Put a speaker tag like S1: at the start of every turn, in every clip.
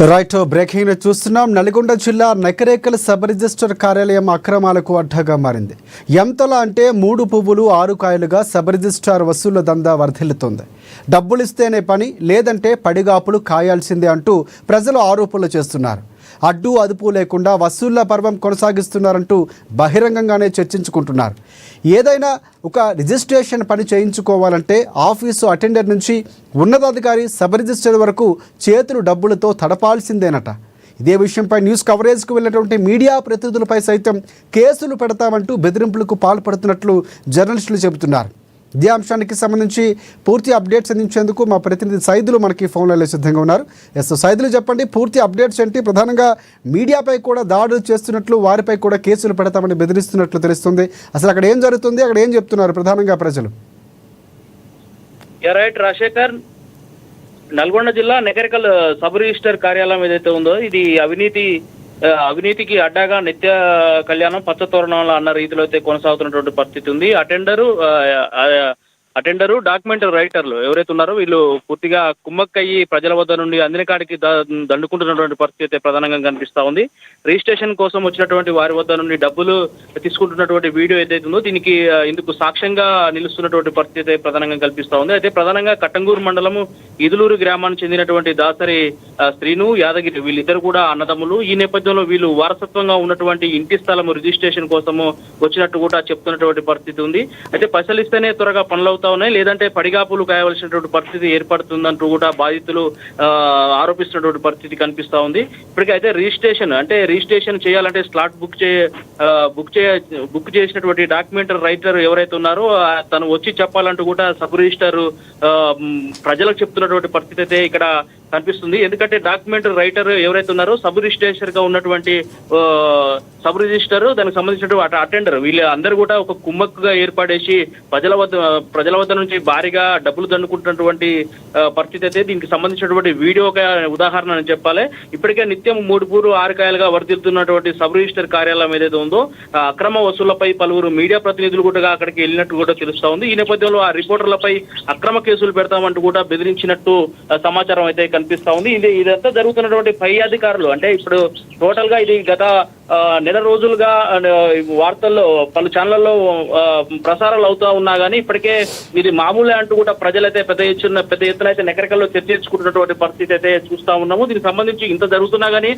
S1: Right breaking చూస్తున్నాం. నల్గొండ జిల్లా Nakrekal sub register కార్యాలయం అక్రమాలకు అడ్డగా మారింది. ఎంతలా అంటే 3 పువ్వులు 6 కాయలుగా సబ్ రిజిస్ట్రార్ వసూళ్ల దందా వర్ధిల్లుతోంది. డబ్బులిస్తేనే పని, లేదంటే పడిగాపులు కాయాల్సిందే అంటూ ప్రజలు ఆరోపణలు చేస్తున్నారు. అడ్డు అదుపు లేకుండా వసూళ్ల పర్వం కొనసాగిస్తున్నారంటూ బహిరంగంగానే చర్చించుకుంటున్నారు. ఏదైనా ఒక రిజిస్ట్రేషన్ పని చేయించుకోవాలంటే ఆఫీసు అటెండర్ నుంచి ఉన్నతాధికారి సబ్ రిజిస్టర్ వరకు చేతులు డబ్బులతో తడపాల్సిందేనట. ఇదే విషయంపై న్యూస్ కవరేజ్కు వెళ్ళినటువంటి మీడియా ప్రతినిధులపై సైతం కేసులు పెడతామంటూ బెదిరింపులకు పాల్పడుతున్నట్లు జర్నలిస్టులు చెబుతున్నారు. ఇదే అంశానికి సంబంధించి పూర్తి అప్డేట్స్ అందించేందుకు మా ప్రతినిధి సైదులు మనకి ఫోన్లలో సిద్ధంగా ఉన్నారు. సైదులు, చెప్పండి, పూర్తి అప్డేట్స్ ఏంటి? ప్రధానంగా మీడియాపై కూడా దాడులు చేస్తున్నట్లు, వారిపై కూడా కేసులు పెడతామని బెదిరిస్తున్నట్లు తెలుస్తుంది. అసలు అక్కడ ఏం జరుగుతుంది, అక్కడ ఏం చెప్తున్నారు ప్రధానంగా ప్రజలు?
S2: రైట్ రాజశేఖర్, నల్గొండ జిల్లా నకరేకల్ సబ్ రిజిస్టర్ కార్యాలయం ఏదైతే ఉందో ఇది అవినీతికి అడ్డాగా నిత్య కళ్యాణం పచ్చతోరణాల అన్న రీతిలో అయితే కొనసాగుతున్నటువంటి పరిస్థితి ఉంది. అటెండరు డాక్యుమెంట్ రైటర్లు ఎవరైతే ఉన్నారో వీళ్ళు పూర్తిగా కుమ్మక్కయ్యి ప్రజల వద్ద నుండి అందిన కాడికి దండుకుంటున్నటువంటి పరిస్థితి అయితే ప్రధానంగా కనిపిస్తా ఉంది. రిజిస్ట్రేషన్ కోసం వచ్చినటువంటి వారి వద్ద నుండి డబ్బులు తీసుకుంటున్నటువంటి వీడియో ఏదైతే ఉందో దీనికి ఇందుకు సాక్ష్యంగా నిలుస్తున్నటువంటి పరిస్థితి ప్రధానంగా కల్పిస్తా ఉంది. అయితే ప్రధానంగా కట్టంగూరు మండలము ఇదులూరు గ్రామానికి చెందినటువంటి దాసరి శ్రీను, యాదగిరి వీళ్ళిద్దరు కూడా అన్నదమ్ములు. ఈ నేపథ్యంలో వీళ్ళు వారసత్వంగా ఉన్నటువంటి ఇంటి స్థలం రిజిస్ట్రేషన్ కోసము వచ్చినట్టు కూడా చెప్తున్నటువంటి పరిస్థితి ఉంది. అయితే పైసలు ఇస్తేనే త్వరగా పనులు ఉన్నాయి, లేదంటే పడిగాపులు కాయవలసినటువంటి పరిస్థితి ఏర్పడుతుందంటూ కూడా బాధితులు ఆరోపిస్తున్నటువంటి పరిస్థితి కనిపిస్తా ఉంది. ఇప్పటికైతే రిజిస్ట్రేషన్ చేయాలంటే స్లాట్ బుక్ చేసినటువంటి డాక్యుమెంట్ రైటర్ ఎవరైతే ఉన్నారో తను వచ్చి చెప్పాలంటూ కూడా సబ్ రిజిస్టర్ ప్రజలకు చెప్తున్నటువంటి పరిస్థితి అయితే ఇక్కడ కనిపిస్తుంది. ఎందుకంటే డాక్యుమెంట్ రైటర్ ఎవరైతే ఉన్నారో సబ్ రిజిస్టర్ గా ఉన్నటువంటి సబ్ రిజిస్టర్, దానికి సంబంధించినటువంటి అటెండర్ వీళ్ళు అందరూ కూడా ఒక కుమ్మక్కుగా ఏర్పడేసి ప్రజల వద్ద నుంచి భారీగా డబ్బులు దండుకుంటున్నటువంటి పరిస్థితి అయితే దీనికి సంబంధించినటువంటి వీడియో ఉదాహరణ అని చెప్పాలి. ఇప్పటికే నిత్యం 3 పూలు 6 కాయలుగా వర్తిల్తున్నటువంటి సబ్ రిజిస్టర్ కార్యాలయం ఏదైతే ఉందో అక్రమ వసూళ్లపై పలువురు మీడియా ప్రతినిధులు కూడా అక్కడికి వెళ్ళినట్టు కూడా తెలుస్తా ఉంది. ఈ నేపథ్యంలో ఆ రిపోర్టర్లపై అక్రమ కేసులు పెడతామంటూ కూడా బెదిరించినట్టు సమాచారం అయితే కనిపిస్తా ఉంది. ఇదంతా జరుగుతున్నటువంటి పై అధికారులు అంటే ఇప్పుడు టోటల్ గా ఇది గత నెల రోజులుగా వార్తల్లో పలు ఛానళ్లలో ప్రసారాలు అవుతా ఉన్నా కానీ ఇప్పటికే ఇది మామూలే అంటూ కూడా ప్రజలైతే పెద్ద ఎత్తున అయితే నకరేకల్లో చర్చించుకుంటున్నటువంటి పరిస్థితి అయితే చూస్తా ఉన్నాము. దీనికి సంబంధించి ఇంత జరుగుతున్నా కానీ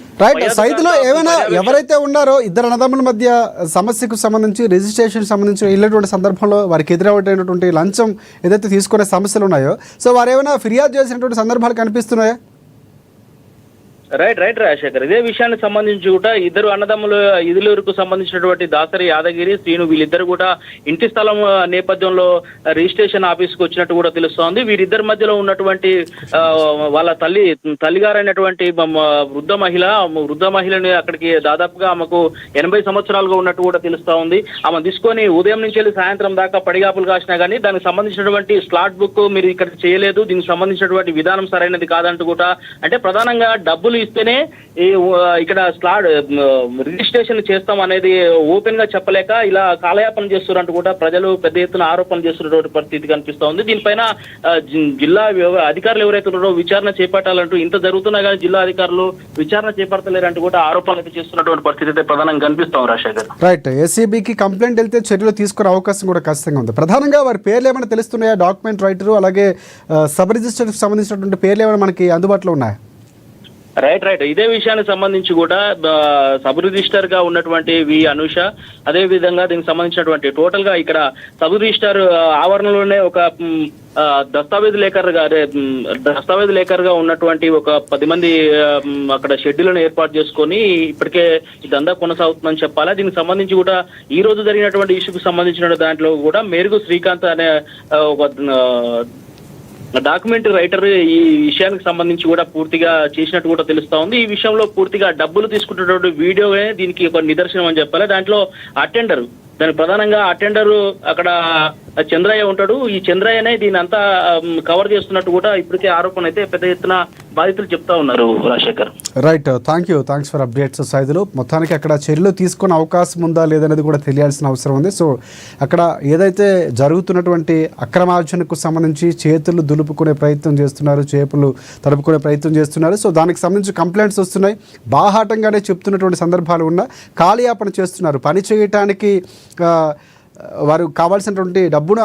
S1: సైదులో ఏమైనా ఎవరైతే ఉన్నారో ఇద్దరు అన్నదమ్ముల మధ్య సమస్యకు సంబంధించి రిజిస్ట్రేషన్ సంబంధించి వెళ్ళినటువంటి సందర్భంలో వారికి ఎదురవుతున్నటువంటి లంచం ఏదైతే తీసుకునే సమస్యలు ఉన్నాయో సో వారు ఏమైనా ఫిర్యాదు చేసినటువంటి సందర్భాలు కనిపిస్తున్నాయా?
S2: రైట్ రాజశేఖర్, ఇదే విషయానికి సంబంధించి కూడా ఇద్దరు అన్నదమ్ములు ఇదులూరుకు సంబంధించినటువంటి దాసరి యాదగిరి శ్రీను వీళ్ళిద్దరు కూడా ఇంటి స్థలం నేపథ్యంలో రిజిస్ట్రేషన్ ఆఫీస్కి వచ్చినట్టు కూడా తెలుస్తోంది. వీరిద్దరి మధ్యలో ఉన్నటువంటి వాళ్ళ తల్లిగారైనటువంటి వృద్ధ మహిళని అక్కడికి దాదాపుగా ఆమెకు 80 సంవత్సరాలుగా ఉన్నట్టు కూడా తెలుస్తా ఉంది. ఆమె తీసుకొని ఉదయం నుంచి వెళ్ళి సాయంత్రం దాకా పడిగాపులు కాసినా కానీ దానికి సంబంధించినటువంటి స్లాట్ బుక్ మీరు ఇక్కడ చేయలేదు, దీనికి సంబంధించినటువంటి విధానం సరైనది కాదంటూ కూడా అంటే ప్రధానంగా డబ్బులు ఇస్తేనే ఇక్కడ స్లాట్ రిజిస్ట్రేషన్ చేస్తాం అనేది ఓపెన్ గా చెప్పలేక ఇలా కాలయాపన చేస్తున్నట్టు కూడా ప్రజలు పెద్ద ఎత్తున ఆరోపణలు చేస్తున్నటువంటి పరిస్థితి కనిపిస్తా ఉంది. దీనిపైన జిల్లా అధికారులు ఎవరైతే ఉన్నారో విచారణ చేపట్టాలంటూ ఇంత జరుగుతున్నా కానీ జిల్లా అధికారులు విచారణ చేపడతలేరంటూ కూడా ఆరోపణలు అయితే చేస్తున్నటువంటి పరిస్థితి అయితే ప్రధానంగా కనిపిస్తాం. రాజశేఖర్,
S1: రైట్, ఏసీబీకి కంప్లైంట్ వెళ్తే చర్యలు తీసుకునే అవకాశం కూడా ఖచ్చితంగా ఉంది. ప్రధానంగా వారి పేర్లు ఏమైనా తెలుస్తున్నాయా? డాక్యుమెంట్ రైటరు అలాగే సబ్ రిజిస్టర్ సంబంధించినటువంటి పేర్లు ఏమైనా మనకి అందుబాటులో ఉన్నాయా?
S2: రైట్ ఇదే విషయానికి సంబంధించి కూడా సబ్ రిజిస్టర్ గా ఉన్నటువంటి వి అనుష, అదే విధంగా దీనికి సంబంధించినటువంటి టోటల్ గా ఇక్కడ సబ్ రిజిస్టర్ ఆవరణలోనే ఒక దస్తావేజ్ లేఖర్ గా ఉన్నటువంటి ఒక 10 మంది అక్కడ షెడ్యూలను ఏర్పాటు చేసుకొని ఇప్పటికే ఇదంతా కొనసాగుతుందని చెప్పాలి. దీనికి సంబంధించి కూడా ఈ రోజు జరిగినటువంటి ఇష్యూకి సంబంధించిన దాంట్లో కూడా మేరుగు శ్రీకాంత్ అనే ఒక డాక్యుమెంట్ రైటర్ ఈ విషయానికి సంబంధించి కూడా పూర్తిగా చేసినట్టు కూడా తెలుస్తా ఉంది. ఈ విషయంలో పూర్తిగా డబ్బులు తీసుకుంటున్నటువంటి వీడియోనే దీనికి ఒక నిదర్శనం అని చెప్పాలి. దాంట్లో దాని ప్రధానంగా అటెండరు అక్కడ చంద్రయ్య ఉంటాడు. ఈ చంద్రయ్యనే దీని అంతా కవర్ చేస్తున్నట్టు కూడా ఇప్పటికే ఆరోపణ అయితే పెద్ద ఎత్తున బాధితులు చెప్తా ఉన్నారు Rajasekhar.
S1: Right, thanks for updates Saidulu. మొత్తానికి అక్కడ చర్యలు తీసుకునే అవకాశం ఉందా లేదనేది కూడా తెలియాల్సిన అవసరం ఉంది. సో అక్కడ ఏదైతే జరుగుతున్నటువంటి అక్రమార్జనకు సంబంధించి చేతులు దులుపుకునే ప్రయత్నం చేస్తున్నారు, చేపలు తడుపుకునే ప్రయత్నం చేస్తున్నారు. సో దానికి సంబంధించి కంప్లైంట్స్ వస్తున్నాయి. బాహాటంగానే చెప్తున్నటువంటి సందర్భాలు ఉన్నా కాలయాపన చేస్తున్నారు. పని చేయటానికి వారు కావాల్సినటువంటి డబ్బును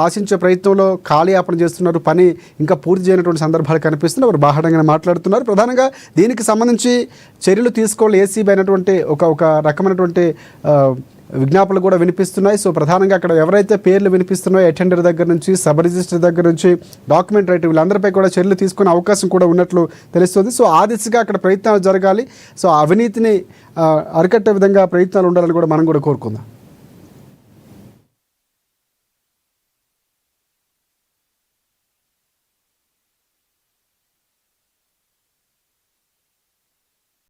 S1: ఆశించే ప్రయత్నంలో కాలయాపన చేస్తున్నారు. పని ఇంకా పూర్తి చేయనటువంటి సందర్భాలు కనిపిస్తున్నాయి. వారు బాహాటంగానే మాట్లాడుతున్నారు. ప్రధానంగా దీనికి సంబంధించి చర్యలు తీసుకోవాలి ఏసీబీ అయినటువంటి ఒక రకమైనటువంటి విజ్ఞాపనలు కూడా వినిపిస్తున్నాయి. సో ప్రధానంగా అక్కడ ఎవరైతే పేర్లు వినిపిస్తున్నాయో అటెండర్ దగ్గర నుంచి, సబ్ రిజిస్టర్ దగ్గర నుంచి, డాక్యుమెంట్ రైటర్ వీళ్ళందరిపై కూడా చర్యలు తీసుకునే అవకాశం కూడా ఉన్నట్లు తెలుస్తుంది. సో ఆ దిశగా అక్కడ ప్రయత్నాలు జరగాలి. సో అవినీతిని అరికట్టే విధంగా ప్రయత్నాలు ఉండాలని కూడా మనం కూడా కోరుకుందాం.